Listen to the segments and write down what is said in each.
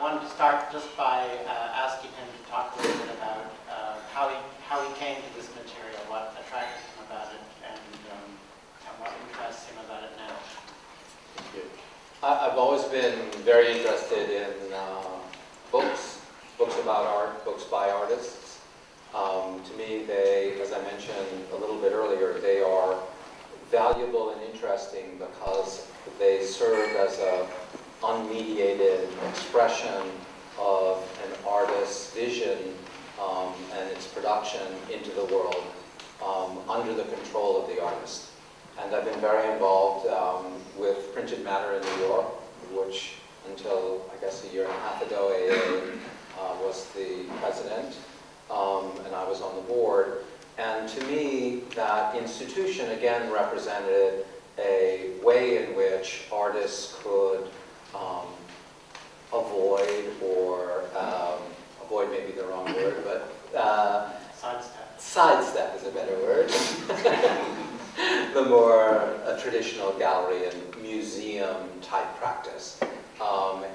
wanted to start just by asking him to talk a little bit about how he came to this material, what attracted him about it, and what interests him about it now. Thank you. I've always been very interested in books about art, books by artists. To me, they, as I mentioned a little bit earlier, they are valuable and interesting because they serve as an unmediated expression of an artist's vision and its production into the world under the control of the artist. And I've been very involved with printed matter in New York, which until I guess a year and a half ago AA was the president, and I was on the board. And to me, that institution again represented a way in which artists could avoid may be the wrong word, but sidestep is a better word. The more traditional gallery and museum type practice.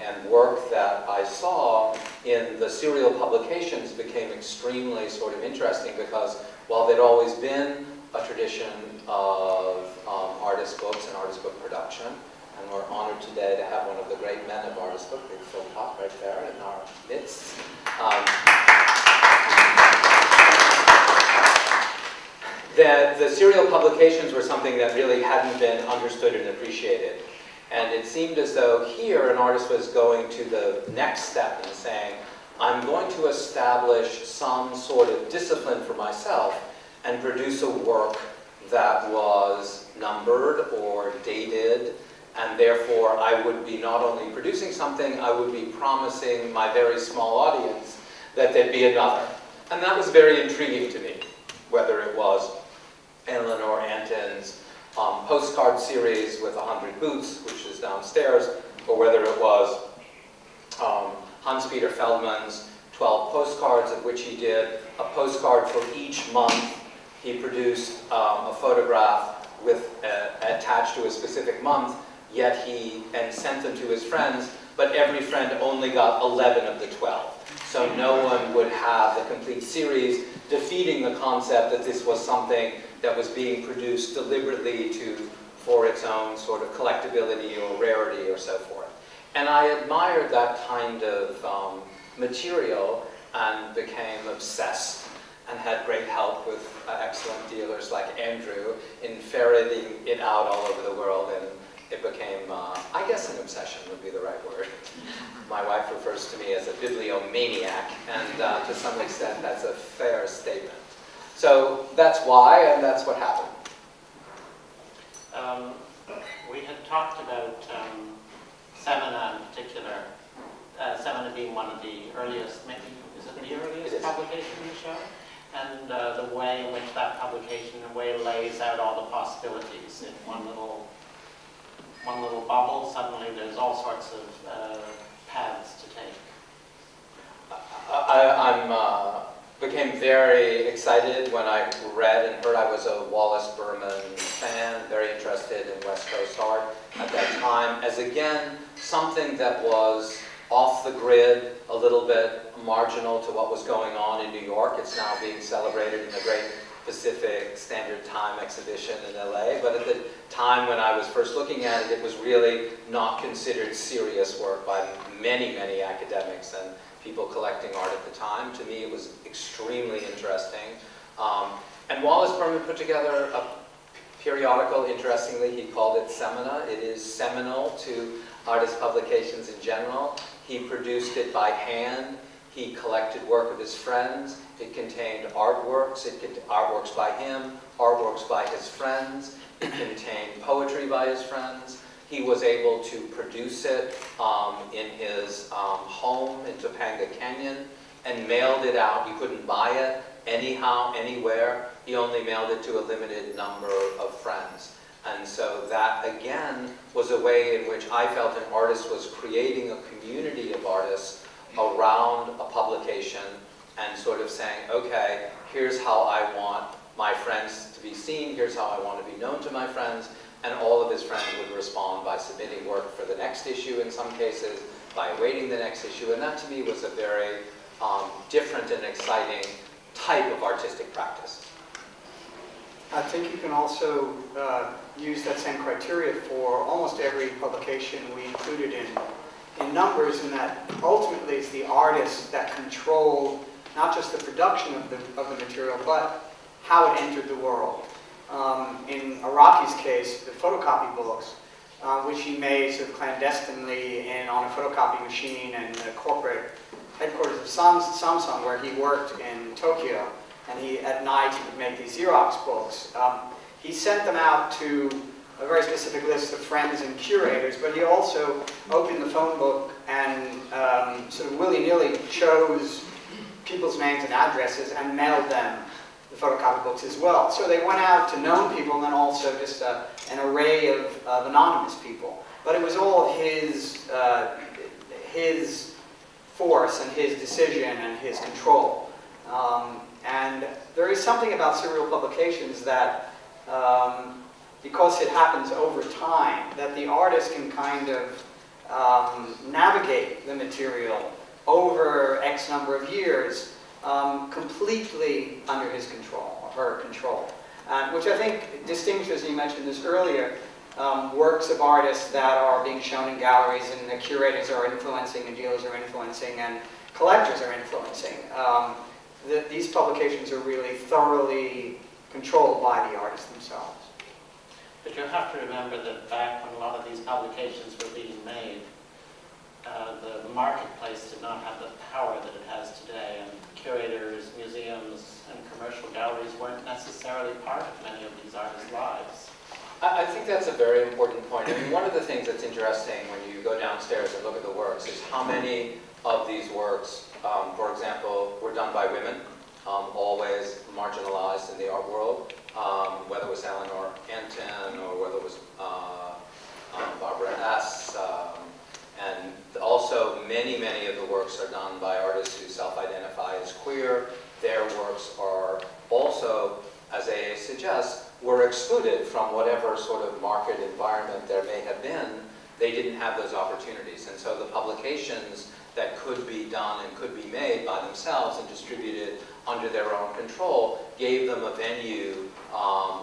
And work that I saw in the serial publications became extremely sort of interesting because while there'd always been a tradition of artist books and artist book production, and we're honored today to have one of the great men of artist book, Big Phil Pop, right there in our midst. The serial publications were something that really hadn't been understood and appreciated. And it seemed as though here an artist was going to the next step and saying, I'm going to establish some sort of discipline for myself and produce a work that was numbered or dated, and therefore I would be not only producing something, I would be promising my very small audience that there'd be another. And that was very intriguing to me, whether it was Eleanor Anton's postcard series with 100 boots, which is downstairs, or whether it was Hans-Peter Feldman's 12 postcards, of which he did a postcard for each month. He produced a photograph attached to a specific month, yet and sent them to his friends, but every friend only got 11 of the 12. So no one would have the complete series, defeating the concept that this was something that was being produced deliberately for its own sort of collectability or rarity or so forth. And I admired that kind of material and became obsessed and had great help with excellent dealers like Andrew in ferreting it out all over the world, and it became, I guess an obsession would be the right word. My wife refers to me as a bibliomaniac, and to some extent that's a fair statement. So that's why, and that's what happened. We had talked about Semina in particular, Semina being one of the earliest, maybe, is it the earliest publication in the show? And the way in which that publication in a way lays out all the possibilities in one little bubble. Suddenly there's all sorts of paths to take. I became very excited when I read and heard. I was a Wallace Berman fan, very interested in West Coast art at that time, as again, something that was off the grid, a little bit marginal to what was going on in New York. It's now being celebrated in the Great Pacific Standard Time exhibition in LA, but at the time when I was first looking at it, it was really not considered serious work by many, many academics and people collecting art at the time. To me, it was extremely interesting. And Wallace Berman put together a periodical, interestingly, he called it Semina. It is seminal to artist publications in general. He produced it by hand. He collected work of his friends. It contained artworks. It contained artworks by him, artworks by his friends. It contained poetry by his friends. He was able to produce it in his home in Topanga Canyon and mailed it out. You couldn't buy it anyhow, anywhere. He only mailed it to a limited number of friends. And so that, again, was a way in which I felt an artist was creating a community of artists around a publication and sort of saying, okay, here's how I want my friends to be seen, here's how I want to be known to my friends, and all of his friends would respond by submitting work for the next issue in some cases, by awaiting the next issue, and that to me was a very different and exciting type of artistic practice. I think you can also use that same criteria for almost every publication we included in numbers, in that ultimately it's the artists that control not just the production of the material, but how it entered the world. In Araki's case, the photocopy books, which he made sort of clandestinely on a photocopy machine in the corporate headquarters of Samsung, where he worked in Tokyo, and at night he would make these Xerox books. He sent them out to a very specific list of friends and curators, but he also opened the phone book and sort of willy-nilly chose people's names and addresses and mailed them the photocopy books as well. So they went out to known people and then also just an array of anonymous people. But it was all his force and his decision and his control. And there is something about serial publications that, because it happens over time, that the artist can kind of navigate the material over X number of years completely under his control, or her control. Which I think distinguishes, you mentioned this earlier, works of artists that are being shown in galleries and the curators are influencing and dealers are influencing and collectors are influencing. These publications are really thoroughly controlled by the artists themselves. But you have to remember that back when a lot of these publications were being made, the marketplace did not have the power that it has today, and curators, museums, and commercial galleries weren't necessarily part of many of these artists' lives. I think that's a very important point. I mean, one of the things that's interesting when you go downstairs and look at the works is how many of these works, for example, were done by women, always marginalized in the art world, whether it was Eleanor Antin or whether it was Barbara S. And also many of the works are done by artists who self-identify as queer. Their works are also, as AA suggests, were excluded from whatever sort of market environment there may have been. They didn't have those opportunities. And so the publications that could be done and could be made by themselves and distributed under their own control gave them a venue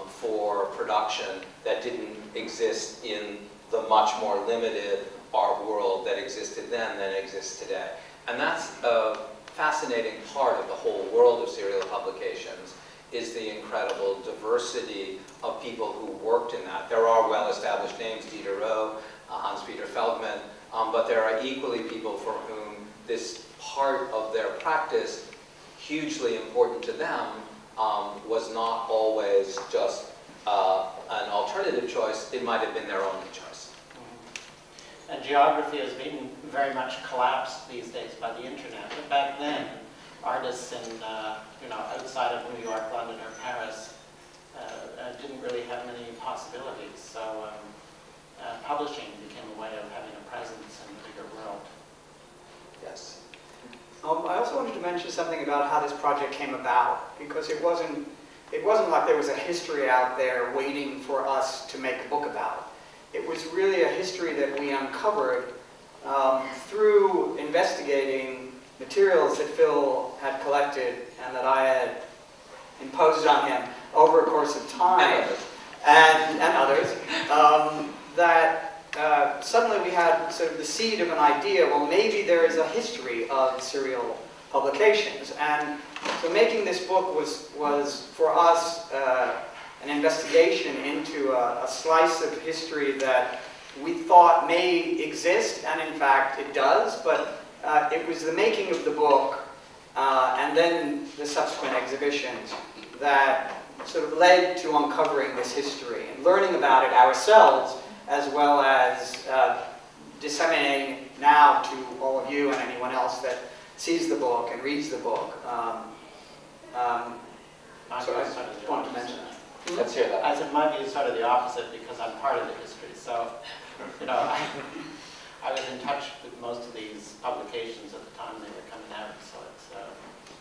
for production that didn't exist in the much more limited art world that existed then than exists today. And that's a fascinating part of the whole world of serial publications, is the incredible diversity of people who worked in that. There are well-established names, Diderot, Hans-Peter Feldman, but there are equally people for whom this part of their practice, hugely important to them, was not always just an alternative choice. It might have been their only choice. And geography has been very much collapsed these days by the internet. But back then, artists in outside of New York, London, or Paris didn't really have many possibilities. So publishing became a way of having a presence in the bigger world. Yes. I also wanted to mention something about how this project came about, because it wasn't like there was a history out there waiting for us to make a book about. It was really a history that we uncovered through investigating materials that Phil had collected and that I had imposed on him over a course of time, and others, that suddenly we had sort of the seed of an idea, well, maybe there is a history of serial publications. And so making this book was for us an investigation into a slice of history that we thought may exist, and in fact it does, but it was the making of the book and then the subsequent exhibitions that sort of led to uncovering this history and learning about it ourselves, as well as disseminating now to all of you and anyone else that sees the book and reads the book. So I just wanted to mention that. Let's hear that. I said my view is sort of the opposite because I'm part of the history. So, I was in touch with most of these publications at the time they were coming out. So it's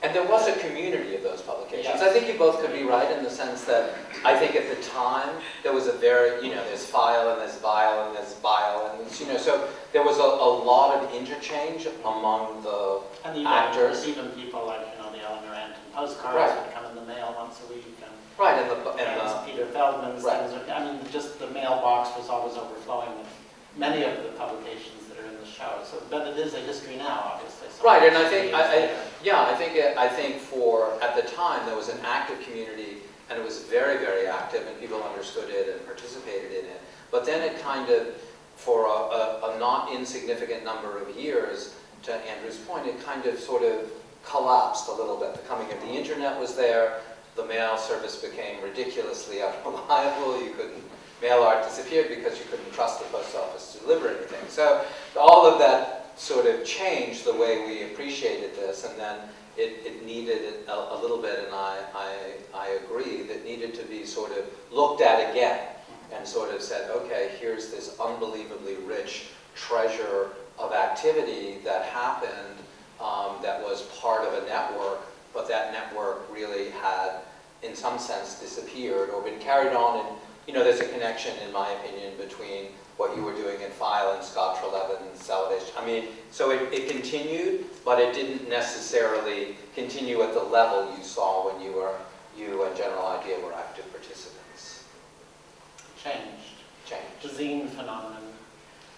And there was a community of those publications. Yes. I think you both could be right in the sense that I think at the time there was a very, there's file and there's vial and there's bile and there's, so there was a lot of interchange among the and even, actors. Even people like, the Eleanor Anton postcards Right. would come in the mail once a week. And Right, and Peter Feldman's Right. things. Just the mailbox was always overflowing with many of the publications that are in the show. So, but it is a history now, obviously. So right, and I think, I think at the time there was an active community, and it was very, very active, and people understood it and participated in it. But then it kind of, for a not insignificant number of years, to Andrew's point, it kind of sort of collapsed a little bit. The coming of the internet was there. The mail service became ridiculously unreliable. You couldn't, mail art disappeared because you couldn't trust the post office to deliver anything. So all of that sort of changed the way we appreciated this, and then it needed a little bit, and I agree, that needed to be sort of looked at again and sort of said, okay, here's this unbelievably rich treasure of activity that happened that was part of a network, but that network really had, in some sense, disappeared or been carried on. And there's a connection, in my opinion, between what you were doing in File and Scott Treleaven's Salvation. I mean, so it continued, but it didn't necessarily continue at the level you saw when you and General Idea were active participants. Changed. The zine phenomenon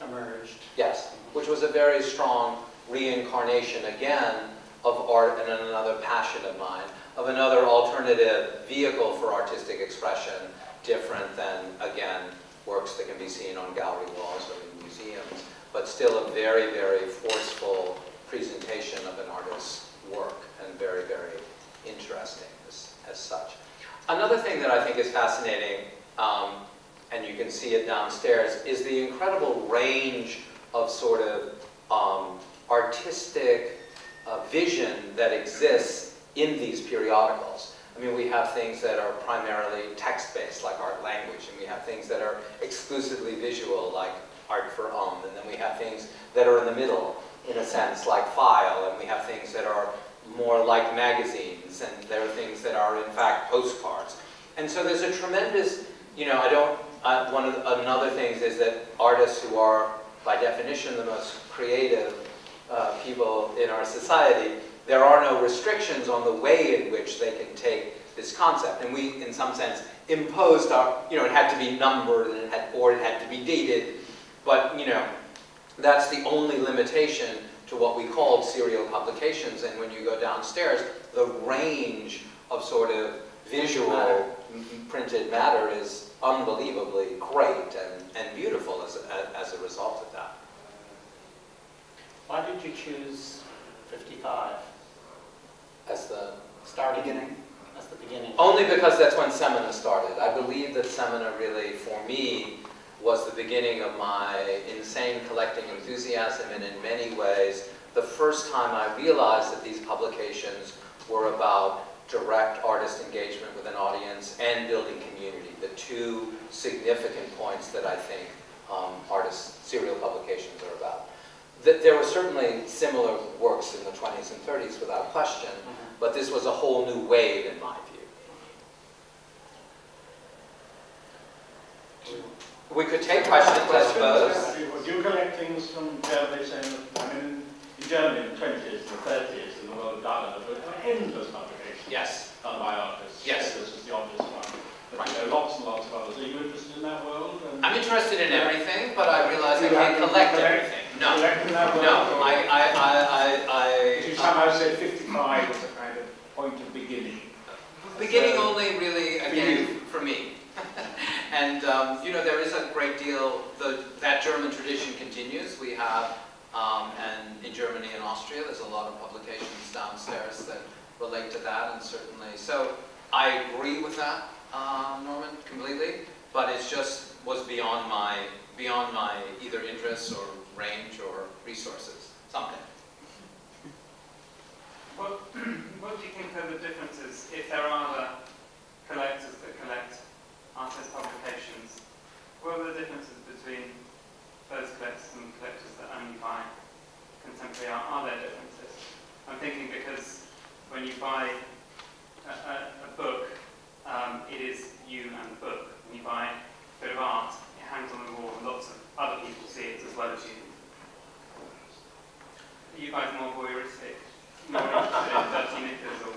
emerged. Yes, which was a very strong reincarnation, again, of art and another passion of mine, of another alternative vehicle for artistic expression, different than, again, works that can be seen on gallery walls or in museums, but still a very, very forceful presentation of an artist's work, and very, very interesting as such. Another thing that I think is fascinating, and you can see it downstairs, is the incredible range of sort of artistic vision that exists in these periodicals. I mean, we have things that are primarily text-based, like Art Language, and we have things that are exclusively visual, like Art for and then we have things that are in the middle, in a sense, like File, and we have things that are more like magazines, and there are things that are, in fact, postcards. And so there's a tremendous, one of another things is that artists who are, by definition, the most creative people in our society, there are no restrictions on the way in which they can take this concept. And we, in some sense, imposed our, it had to be numbered and it had to be dated. But, that's the only limitation to what we called serial publications. And when you go downstairs, the range of sort of visual printed matter is unbelievably great and beautiful as a result of that. Why did you choose 55 As the Beginning. as the beginning? Only because that's when Semina started. I believe that Semina really, for me, was the beginning of my insane collecting enthusiasm, and in many ways, the first time I realized that these publications were about direct artist engagement with an audience and building community, the two significant points that I think serial publications are about. There were certainly similar works in the 20s and 30s without question, but this was a whole new wave in my view. We could take questions, I suppose. Do you collect things from Germany, in Germany in the 20s and the 30s, in the world of Dada, there were endless publications done by artists. Yes. This is the obvious one. But Right. lots and lots of others. Are you interested in that world? I'm interested in everything, but I realize I can't collect everything. No. Collect in that world? No, You somehow said 55 was a kind of point of beginning. beginning only really, again, for me. And, there is a great deal, that German tradition continues. We have, and in Germany and Austria, there's a lot of publications downstairs that relate to that, and certainly. So I agree with that, Norman, completely, but it just was beyond my either interests or range or resources, something. What do you think are the differences, if there are other collectors that collect artist publications, what are the differences between those collectors and collectors that only buy contemporary art? Are there differences? I'm thinking because when you of art, it hangs on the wall, and lots of other people see it as well as you. Are you guys more voyeuristic? More interested in dirty knickers or...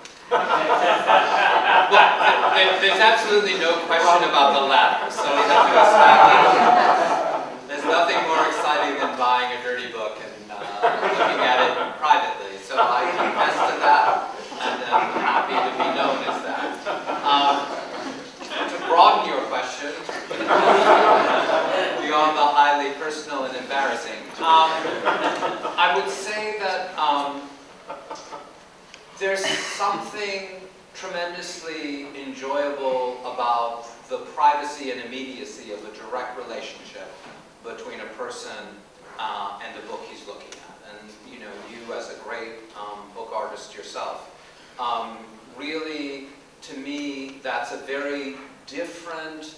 There's absolutely no question about the latter, so we have to establish. There's nothing more exciting than buying a dirty book and looking at it privately. So I confess to that, and I'm happy to be known as that. To broaden your question, beyond the highly personal and embarrassing, I would say that there's something tremendously enjoyable about the privacy and immediacy of a direct relationship between a person and the book he's looking at. And you know, you as a great book artist yourself, really, to me, that's a very different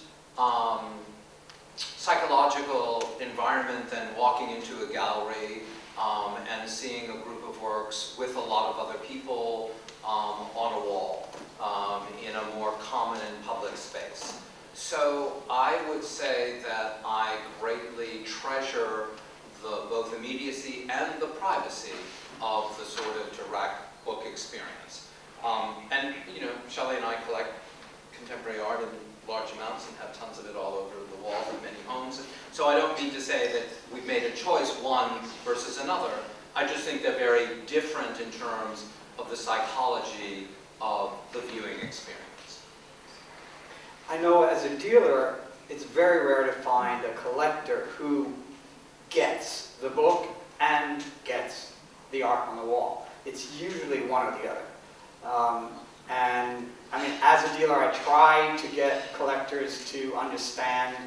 psychological environment than walking into a gallery and seeing a group of works with a lot of other people on a wall in a more common and public space. So I would say that I greatly treasure both immediacy and the privacy of the sort of direct book experience. And you know, Shelley and I collect contemporary art in large amounts and have tons of it all over the walls of many homes. So I don't mean to say that we've made a choice, one versus another. I just think they're very different in terms of the psychology of the viewing experience. I know as a dealer, it's very rare to find a collector who gets the book and gets the art on the wall. It's usually one or the other. And I mean, as a dealer, I try to get collectors to understand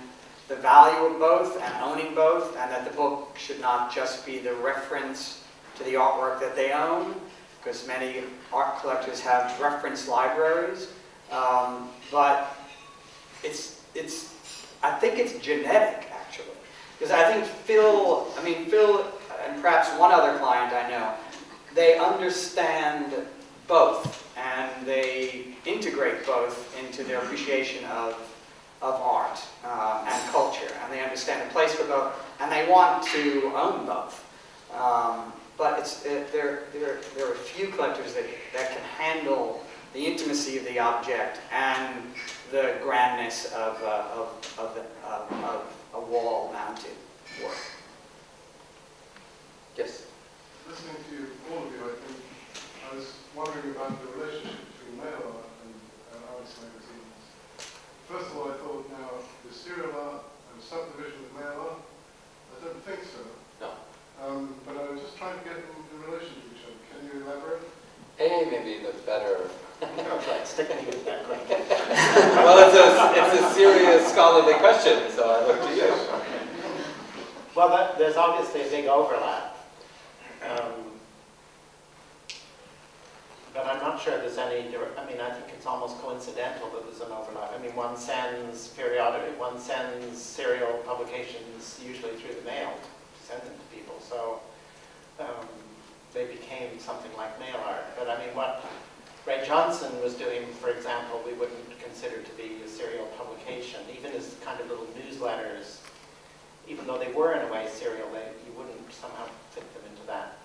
the value of both and owning both, and that the book should not just be the reference to the artwork that they own, because many art collectors have reference libraries. But I think it's genetic, actually. Because I think Phil and perhaps one other client I know, they understand both, and they integrate both into their appreciation of art and culture, and they understand the place for both, and they want to own both. But there are a few collectors that can handle the intimacy of the object and the grandness of a wall-mounted work. Yes? Listening to all of you, I think I was wondering about the relationship between mail art and artist magazines. First of all, I thought, now, is serial art a subdivision of mail art? I don't think so. No. But I was just trying to get them in relation to each other. Can you elaborate? AA may be the better. Right, sticking with that question. Well, it's a serious scholarly question, so I look to you. Well, there's obviously a big overlap. But I'm not sure there's any direct, I mean, I think it's almost coincidental that there's an overlap. I mean, one sends serial publications usually through the mail to send them to people. So they became something like mail art. But I mean, what Ray Johnson was doing, for example, we wouldn't consider to be a serial publication. Even as kind of little newsletters, even though they were in a way serial, you wouldn't somehow fit them into that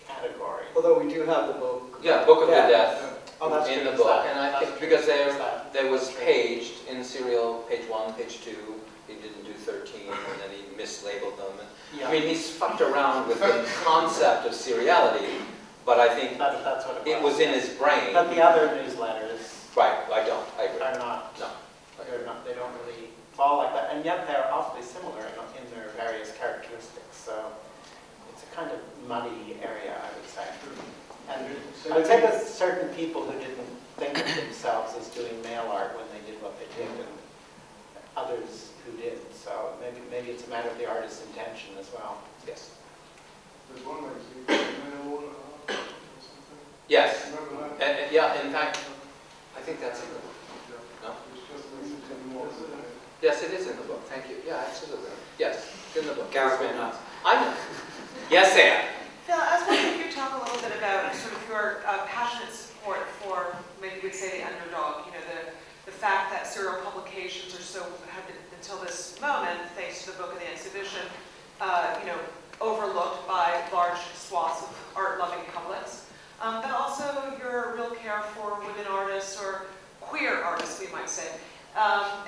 category. Although we do have the book. Yeah, Book of the Death Oh, that's in true. the book, and I think That's because true. there was paged in serial, page 1, page 2. He didn't do 13, and then he mislabeled them. And, Yeah. I mean, he's fucked around with the concept of seriality, but I think That's what it was in his brain. But the other newsletters Right, I agree. are not. No. They don't really fall like that, and yet they're awfully similar in their various characteristics. So it's a kind of muddy area, I would say. And I would say there's certain people who didn't think of themselves as doing mail art when they did what they did, and others who did. So maybe it's a matter of the artist's intention as well. Yes. There's one magazine, Mail Order Art or something. Yes. Remember that? Yeah, in fact, I think that's in the book. Yeah. No? It's just a little more. Yes, it is in the book. Thank you. Yeah, absolutely. Yes, it's in the book. Gareth It's Whitnott. I know. Yes, Anne. Phil, I was wondering if you could talk a little bit about sort of your passionate support for, maybe we'd say, the underdog. You know, the fact that serial publications are so, have been, until this into the book and the exhibition, you know, overlooked by large swaths of art-loving publics, but also your real care for women artists or queer artists, we might say,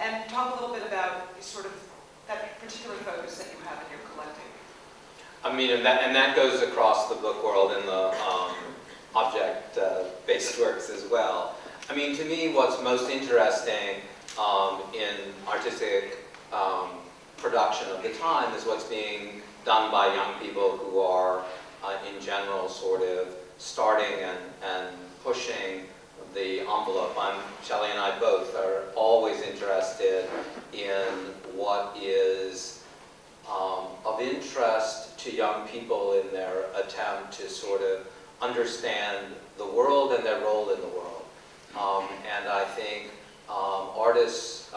and talk a little bit about sort of that particular focus that you have in your collecting. I mean, and that goes across the book world and the object-based works as well. I mean, to me, what's most interesting in artistic production of the time is what's being done by young people who are, in general, sort of starting and pushing the envelope. Shelley and I both are always interested in what is of interest to young people in their attempt to sort of understand the world and their role in the world. And I think artists,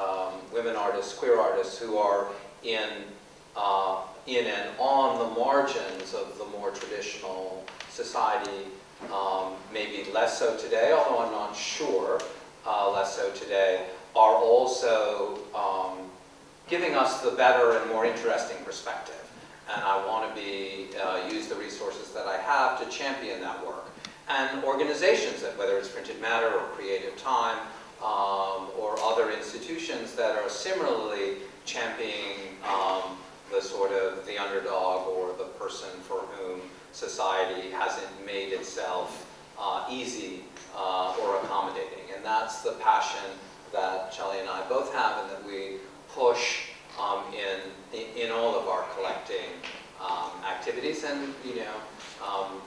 women artists, queer artists who are in and on the margins of the more traditional society, maybe less so today, although I'm not sure, less so today, are also giving us the better and more interesting perspective. And I want to use the resources that I have to champion that work. And organizations, that whether it's Printed Matter or Creative Time or other institutions that are similarly championing the sort of the underdog or the person for whom society hasn't made itself easy or accommodating. And that's the passion that Shelley and I both have, and that we push in all of our collecting activities. And you know,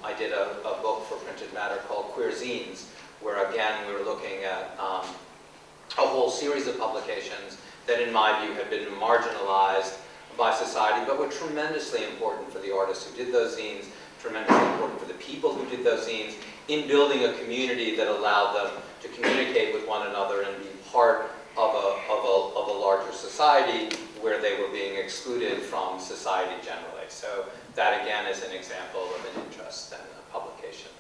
I did a book for Printed Matter called Queer Zines, where again we were looking at a whole series of publications that in my view had been marginalized by society, but were tremendously important for the artists who did those zines, tremendously important for the people who did those zines, in building a community that allowed them to communicate with one another and be part of a larger society where they were being excluded from society generally. So that again is an example of an interest and a publication.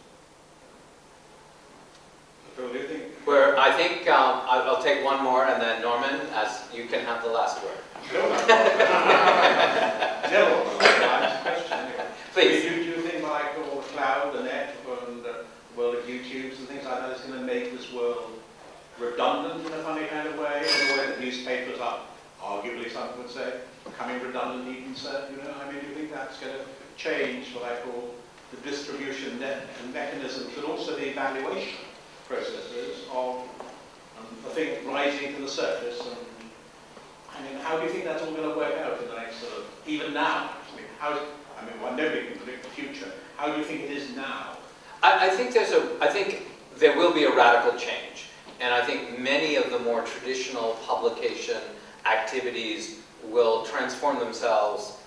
Phil, do you think? Where I think I'll take one more, and then Norman, as you can have the last word. Please. Do you think, like all the cloud, the net, and the world of YouTubes and things like that is going to make this world redundant in a funny kind of way, in the way that newspapers are, arguably some would say, becoming redundant even so, you know? I mean, do you think that's going to change what I call the distribution net and mechanisms, and also the evaluation processes of the thing rising to the surface? And I mean, how do you think that's all going to work out in the next sort of, even now? I mean, well, nobody can predict the future. How do you think it is now? I think there will be a radical change. And I think many of the more traditional publication activities will transform themselves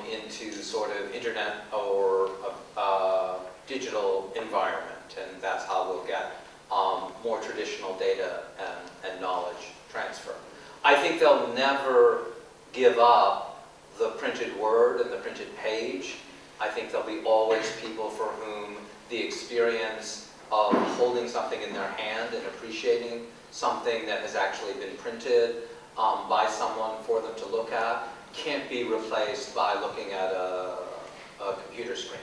into sort of internet or digital environment. And that's how we'll get more traditional data and knowledge transfer. I think they'll never give up the printed word and the printed page. I think there'll be always people for whom the experience of holding something in their hand and appreciating something that has actually been printed by someone for them to look at can't be replaced by looking at a computer screen.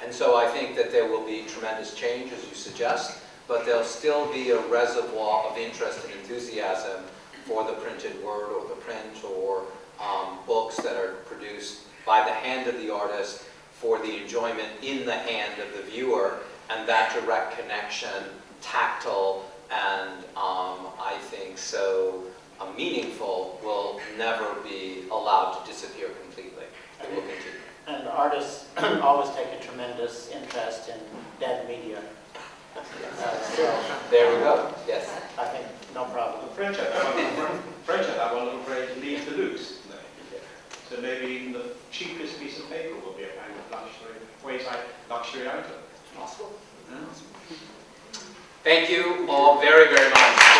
And so I think that there will be tremendous change, as you suggest, but there'll still be a reservoir of interest and enthusiasm for the printed word or the print or books that are produced by the hand of the artist for the enjoyment in the hand of the viewer, and that direct connection, tactile and I think so meaningful, will never be allowed to disappear completely. It will continue. And artists always take a tremendous interest in dead media. So there we go. Yes. I think no problem. The French have that one little phrase, leave the loose. So maybe even the cheapest piece of paper will be a kind of luxury, quasi-luxury item. Possible. Thank you all very, very much.